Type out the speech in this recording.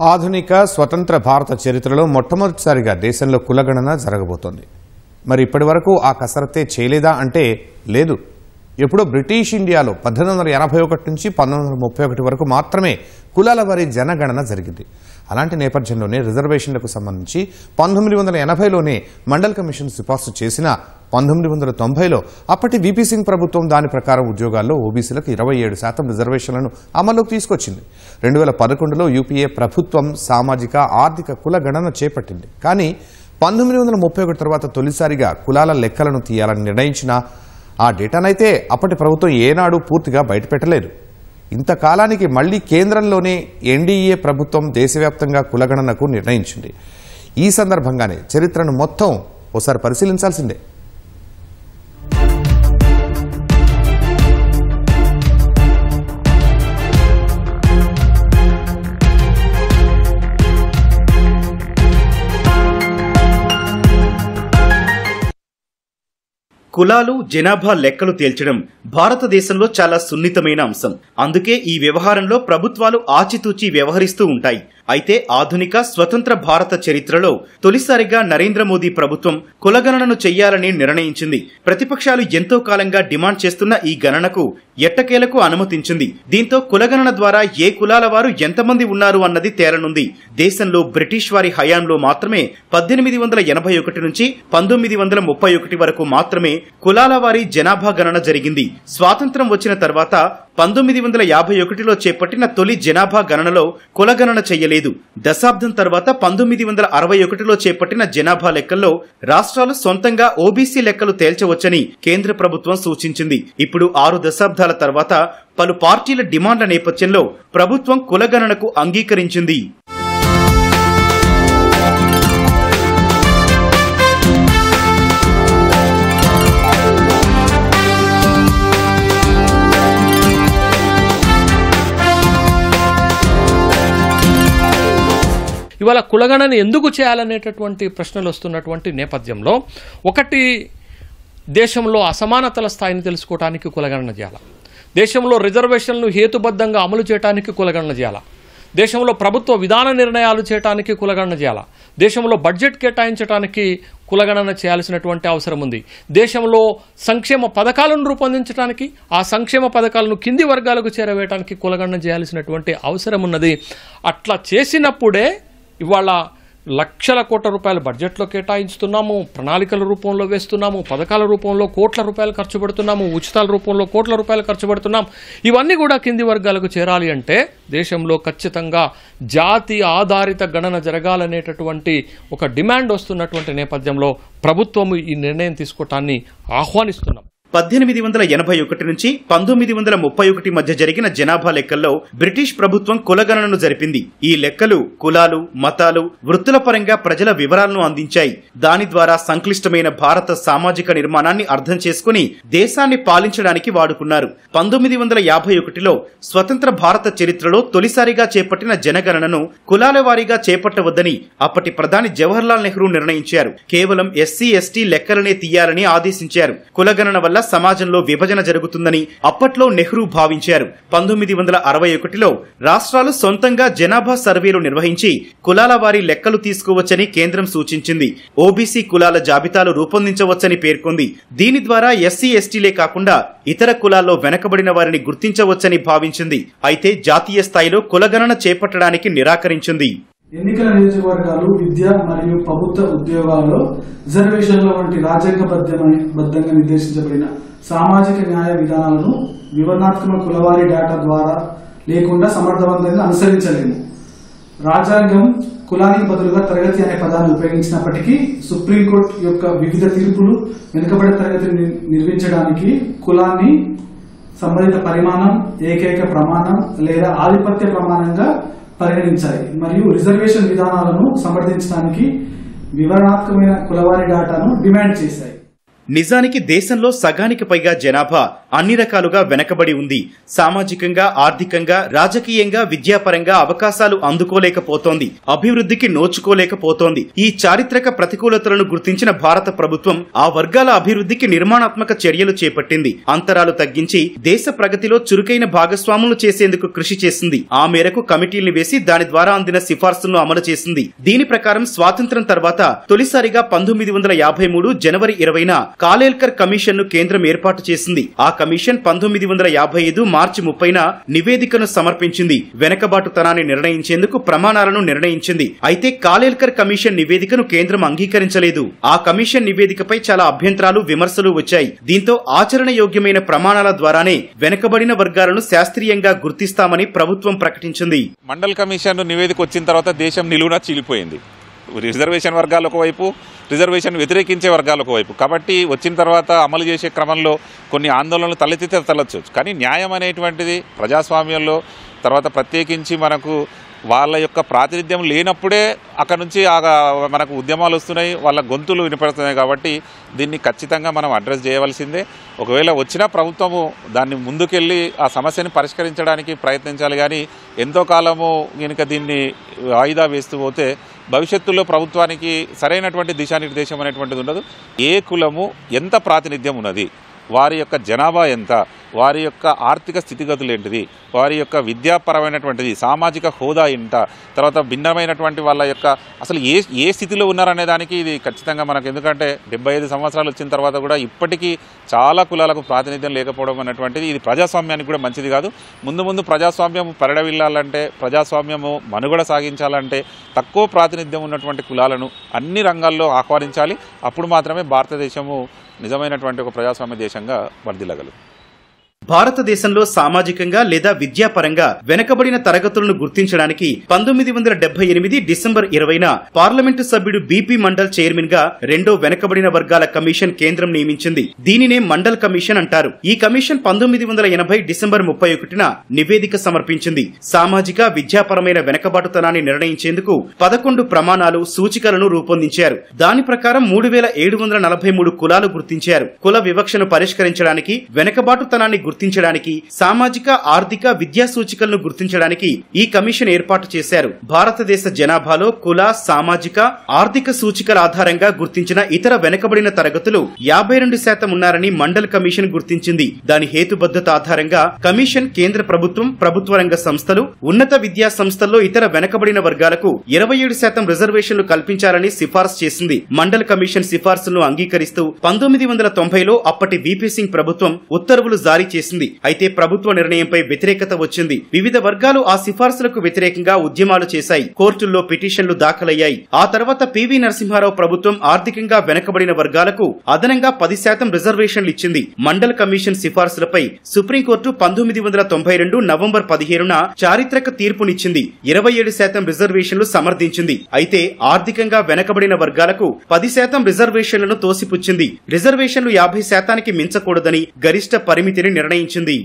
ఆధునిక స్వతంత్ర భారత చరిత్రలో మొట్టమొదటిసారిగా దేశంలో కులగణన జరగబోతోంది. మరి ఇప్పటివరకు ఆ కసరత్తే చేయలేదా అంటే లేదు. ఎప్పుడో బ్రిటిష్ ఇండియాలో 1881 నుంచి 1931 వరకు మాత్రమే కులాల వారి జనగణన జరిగింది. అలాంటి నేపథ్యంలోనే రిజర్వేషన్లకు సంబంధించి 1980లోనే మండల్ కమిషన్ సిఫార్సు చేసిన 1990లో అప్పటి వీపీ సింగ్ ప్రభుత్వం దాని ప్రకారం ఉద్యోగాల్లో ఓబీసీలకు 27% రిజర్వేషన్లను అమల్లోకి తీసుకొచ్చింది. 2011లో యూపీఏ ప్రభుత్వం సామాజిక ఆర్థిక కుల గణన చేపట్టింది. కానీ 1931 తర్వాత తొలిసారిగా కులాల లెక్కలను తీయాలని నిర్ణయించిన ఆ డేటానైతే అప్పటి ప్రభుత్వం ఏనాడు పూర్తిగా బయటపెట్టలేదు. ఇంతకాలానికి మళ్లీ కేంద్రంలోనే ఎన్డీఏ ప్రభుత్వం దేశవ్యాప్తంగా కులగణనకు నిర్ణయించింది. ఈ సందర్భంగానే చరిత్రను మొత్తం ఒకసారి పరిశీలించాల్సిందే. కులాలు జనాభా లెక్కలు తేల్చడం భారతదేశంలో చాలా సున్నితమైన అంశం. అందుకే ఈ వ్యవహారంలో ప్రభుత్వాలు ఆచితూచి వ్యవహరిస్తూ ఉంటాయి. అయితే ఆధునిక స్వతంత్ర భారత చరిత్రలో తొలిసారిగా నరేంద్ర మోదీ ప్రభుత్వం కులగణనను చెయ్యాలని నిర్ణయించింది. ప్రతిపక్షాలు ఎంతో కాలంగా డిమాండ్ చేస్తున్న ఈ గణనకు ఎట్టకేలకు అనుమతించింది. దీంతో కులగణన ద్వారా ఏ కులాల వారు ఎంతమంది ఉన్నారు అన్నది తేలనుంది. దేశంలో బ్రిటిష్ వారి హయాంలో మాత్రమే 1881 నుంచి 1931 వరకు మాత్రమే కులాల వారి జనాభా గణన జరిగింది. స్వాతంత్ర్యం వచ్చిన తర్వాత 1951లో చేపట్టిన తొలి జనాభా గణనలో కులగణన చెయ్యలేదు. దశాబ్దం తర్వాత 1961లో చేపట్టిన జనాభా లెక్కల్లో రాష్ట్రాలు సొంతంగా ఓబీసీ లెక్కలు తేల్చవచ్చని కేంద్ర ప్రభుత్వం సూచించింది. ఇప్పుడు 6 దశాబ్దాల తర్వాత పలు పార్టీల డిమాండ్ల నేపథ్యంలో ప్రభుత్వం కులగణనకు అంగీకరించింది. ఇవాళ కులగణన ఎందుకు చేయాలనేటటువంటి ప్రశ్నలు వస్తున్నటువంటి నేపథ్యంలో ఒకటి, దేశంలో అసమానతల స్థాయిని తెలుసుకోవడానికి కులగణన చేయాలి. దేశంలో రిజర్వేషన్లు హేతుబద్ధంగా అమలు చేయడానికి కులగణన చేయాలి. దేశంలో ప్రభుత్వ విధాన నిర్ణయాలు చేయడానికి కులగణన చేయాలి. దేశంలో బడ్జెట్ కేటాయించడానికి కులగణన చేయాల్సినటువంటి అవసరం ఉంది. దేశంలో సంక్షేమ పథకాలను రూపొందించడానికి, ఆ సంక్షేమ పథకాలను కింది వర్గాలకు చేరవేయడానికి కులగణన చేయాల్సినటువంటి అవసరం ఉన్నది. అట్లా చేసినప్పుడే ఇవాళ లక్షల కోట్ల రూపాయలు బడ్జెట్లో కేటాయిస్తున్నాము, ప్రణాళికల రూపంలో వేస్తున్నాము, పథకాల రూపంలో కోట్ల రూపాయలు ఖర్చు పెడుతున్నాము, ఉచితాల రూపంలో కోట్ల రూపాయలు ఖర్చు పెడుతున్నాం. ఇవన్నీ కూడా కింది వర్గాలకు చేరాలి అంటే దేశంలో ఖచ్చితంగా జాతి ఆధారిత గణన జరగాలనేటటువంటి ఒక డిమాండ్ వస్తున్నటువంటి నేపథ్యంలో ప్రభుత్వం ఈ నిర్ణయం తీసుకోవటాన్ని ఆహ్వానిస్తున్నాం. 1881 నుంచి 1931 మధ్య జరిగిన జనాభా లెక్కల్లో బ్రిటిష్ ప్రభుత్వం కులగణనను జరిపింది. ఈ లెక్కలు కులాలు, మతాలు, వృత్తుల పరంగా ప్రజల వివరాలను అందించాయి. దాని ద్వారా సంక్లిష్టమైన భారత సామాజిక నిర్మాణాన్ని అర్థం చేసుకుని దేశాన్ని పాలించడానికి వాడుకున్నారు. 1951లో స్వతంత్ర భారత చరిత్రలో తొలిసారిగా చేపట్టిన జనగణనను కులాల వారీగా చేపట్టవద్దని అప్పటి ప్రధాని జవహర్లాల్ నెహ్రూ నిర్ణయించారు. కేవలం ఎస్సీ, ఎస్టీ లెక్కలనే తీయాలని ఆదేశించారు. కులగణన వల్ల సమాజంలో విభజన జరుగుతుందని అప్పట్లో నెహ్రూ భావించారు. 1961లో రాష్ట్రాలు సొంతంగా జనాభా సర్వేలు నిర్వహించి కులాల వారి లెక్కలు తీసుకోవచ్చని కేంద్రం సూచించింది. ఓబీసీ కులాల జాబితాలు రూపొందించవచ్చని పేర్కొంది. దీని ద్వారా ఎస్సీ, ఎస్టీలే కాకుండా ఇతర కులాల్లో వెనకబడిన వారిని గుర్తించవచ్చని భావించింది. అయితే జాతీయ స్థాయిలో కులగణన చేపట్టడానికి నిరాకరించింది. ఎన్నికల నియోజకవర్గాలు, విద్య మరియు ప్రభుత్వ ఉద్యోగాల్లో రిజర్వేషన్ల వంటి రాజ్యాంగబద్ధంగా నిర్దేశించబడిన సామాజిక న్యాయ విధానాలను వివరణాత్మక కులవారీ డేటా ద్వారా లేకుండా సమర్థవంతంగా అనుసరించలేము. రాజ్యాంగం కులానికి బదులుగా తరగతి అనే పదాన్ని ఉపయోగించినప్పటికీ సుప్రీంకోర్టు యొక్క వివిధ తీర్పులు వెనుకబడే తరగతిని నిర్మించడానికి కులాన్ని సంబంధిత పరిమాణం, ఏకైక ప్రమాణం లేదా ఆధిపత్య ప్రమాణంగా పరిగణించాయి మరియు రిజర్వేషన్ విధానాలను సమర్థించడానికి వివరణాత్మకమైన కులవారీ డేటాను డిమాండ్ చేశాయి. నిజానికి దేశంలో సగానికి పైగా జనాభా అన్ని రకాలుగా వెనకబడి ఉంది. సామాజికంగా, ఆర్థికంగా, రాజకీయంగా, విద్యాపరంగా అవకాశాలు అందుకోలేకపోతోంది, అభివృద్ధికి నోచుకోలేకపోతోంది. ఈ చారిత్రక ప్రతికూలతలను గుర్తించిన భారత ప్రభుత్వం ఆ వర్గాల అభివృద్ధికి నిర్మాణాత్మక చర్యలు చేపట్టింది. అంతరాలు తగ్గించి దేశ ప్రగతిలో చురుకైన భాగస్వాములు చేసేందుకు కృషి చేసింది. ఆ మేరకు కమిటీల్ని వేసి దాని ద్వారా అందిన సిఫార్సులను అమలు చేసింది. దీని ప్రకారం స్వాతంత్ర్యం తర్వాత తొలిసారిగా 1953 జనవరి 20న కాలేల్కర్ కమిషన్ ను కేంద్రం ఏర్పాటు చేసింది. ఆ కమిషన్ 1955 మార్చి 30న నివేదికను సమర్పించింది. వెనకబాటుతనాన్ని నిర్ణయించేందుకు ప్రమాణాలను నిర్ణయించింది. అయితే కాలేల్కర్ కమిషన్ నివేదికను కేంద్రం అంగీకరించలేదు. ఆ కమిషన్ నివేదికపై చాలా అభ్యంతరాలు, విమర్శలు వచ్చాయి. దీంతో ఆచరణ యోగ్యమైన ప్రమాణాల ద్వారానే వెనకబడిన వర్గాలను శాస్త్రీయంగా గుర్తిస్తామని ప్రభుత్వం ప్రకటించింది. మండల్ కమిషన్ నివేదిక వచ్చిన తర్వాత దేశం నిలువునా చీలిపోయింది. రిజర్వేషన్ వర్గాలు ఒకవైపు, రిజర్వేషన్ వ్యతిరేకించే వర్గాలు ఒకవైపు. కాబట్టి వచ్చిన తర్వాత అమలు చేసే క్రమంలో కొన్ని ఆందోళనలు తలెత్తితే తలొచ్చు. కానీ న్యాయం అనేటువంటిది ప్రజాస్వామ్యంలో తర్వాత ప్రత్యేకించి మనకు వాళ్ళ యొక్క ప్రాతినిధ్యం లేనప్పుడే అక్కడ నుంచి మనకు ఉద్యమాలు వస్తున్నాయి, వాళ్ళ గొంతులు వినపడుతున్నాయి. కాబట్టి దీన్ని ఖచ్చితంగా మనం అడ్రస్ చేయవలసిందే. ఒకవేళ వచ్చిన ప్రభుత్వము దాన్ని ముందుకెళ్ళి ఆ సమస్యని పరిష్కరించడానికి ప్రయత్నించాలి. కానీ ఎంతో కాలము కనుక దీన్ని వాయిదా వేస్తూ పోతే భవిష్యత్తులో ప్రభుత్వానికి సరైనటువంటి దిశానిర్దేశం అనేటువంటిది ఉండదు. ఏ కులము ఎంత ప్రాతినిధ్యం ఉన్నది, వారి యొక్క జనాభా ఎంత, వారి యొక్క ఆర్థిక స్థితిగతులు ఏంటిది, వారి యొక్క విద్యాపరమైనటువంటిది, సామాజిక హోదా ఎంత, తర్వాత భిన్నమైనటువంటి వాళ్ళ యొక్క అసలు ఏ స్థితిలో ఉన్నారనే దానికి ఇది ఖచ్చితంగా మనకు. ఎందుకంటే 75 సంవత్సరాలు వచ్చిన తర్వాత కూడా ఇప్పటికీ చాలా కులాలకు ప్రాతినిధ్యం లేకపోవడం అనేటువంటిది ఇది ప్రజాస్వామ్యానికి కూడా మంచిది కాదు. ముందు ప్రజాస్వామ్యం పరిడవిల్లాలంటే, ప్రజాస్వామ్యము మనుగడ సాగించాలంటే తక్కువ ప్రాతినిధ్యం ఉన్నటువంటి కులాలను అన్ని రంగాల్లో ఆహ్వానించాలి. అప్పుడు మాత్రమే భారతదేశము నిజమైనటువంటి ఒక ప్రజాస్వామ్య దేశంగా వర్ధిల్లగలదు. భారతదేశంలో సామాజికంగా లేదా విద్యాపరంగా వెనకబడిన తరగతులను గుర్తించడానికి 1978 డిసెంబర్ 20న పార్లమెంటు సభ్యుడు బీపీ మండల్ చైర్మన్ గా రెండో వెనకబడిన వర్గాల కమిషన్ కేంద్రం నియమించింది. దీనినే మండల్ కమిషన్ అంటారు. ఈ కమిషన్ 1980 డిసెంబర్ 31న నివేదిక సమర్పించింది. సామాజిక, విద్యాపరమైన వెనకబాటుతనాన్ని నిర్ణయించేందుకు 11 ప్రమాణాలు, సూచికలను రూపొందించారు. దాని ప్రకారం 3743 కులాలు గుర్తించారు. కుల వివక్షను పరిష్కరించడానికి, వెనకబాటుతనాన్ని గుర్తించడానికి, సామాజిక, ఆర్థిక, విద్యా సూచికలను గుర్తించడానికి ఈ కమిషన్ ఏర్పాటు చేశారు. భారతదేశ జనాభాలో కుల, సామాజిక, ఆర్థిక సూచికల ఆధారంగా గుర్తించిన ఇతర వెనకబడిన తరగతులు 52% ఉన్నారని మండల్ కమిషన్ గుర్తించింది. దాని హేతుబద్ధత ఆధారంగా కమిషన్ కేంద్ర ప్రభుత్వం, ప్రభుత్వ రంగ సంస్థలు, ఉన్నత విద్యా సంస్థల్లో ఇతర వెనకబడిన వర్గాలకు 27% రిజర్వేషన్లు కల్పించాలని సిఫార్సు చేసింది. మండల్ కమిషన్ సిఫార్సులను అంగీకరిస్తూ 1990లో అప్పటి వీపీ సింగ్ ప్రభుత్వం ఉత్తర్వులు జారీ చేసింది. అయితే ప్రభుత్వ నిర్ణయంపై వ్యతిరేకత వచ్చింది. వివిధ వర్గాలు ఆ సిఫార్సులకు వ్యతిరేకంగా ఉద్యమాలు చేశాయి. కోర్టుల్లో పిటిషన్లు దాఖలయ్యాయి. ఆ తర్వాత పివి నరసింహారావు ప్రభుత్వం ఆర్థికంగా వెనకబడిన వర్గాలకు అదనంగా 10% రిజర్వేషన్లు ఇచ్చింది. మండల్ కమిషన్ సిఫార్సులపై సుప్రీంకోర్టు 1992 నవంబర్ 17న చారిత్రక తీర్పునిచ్చింది. 27% రిజర్వేషన్లు సమర్థించింది. అయితే ఆర్థికంగా వెనకబడిన వర్గాలకు 10% రిజర్వేషన్లను తోసిపుచ్చింది. రిజర్వేషన్లు 50%కి మించకూడదని గరిష్ట పరిమితిని నిర్ణయించింది.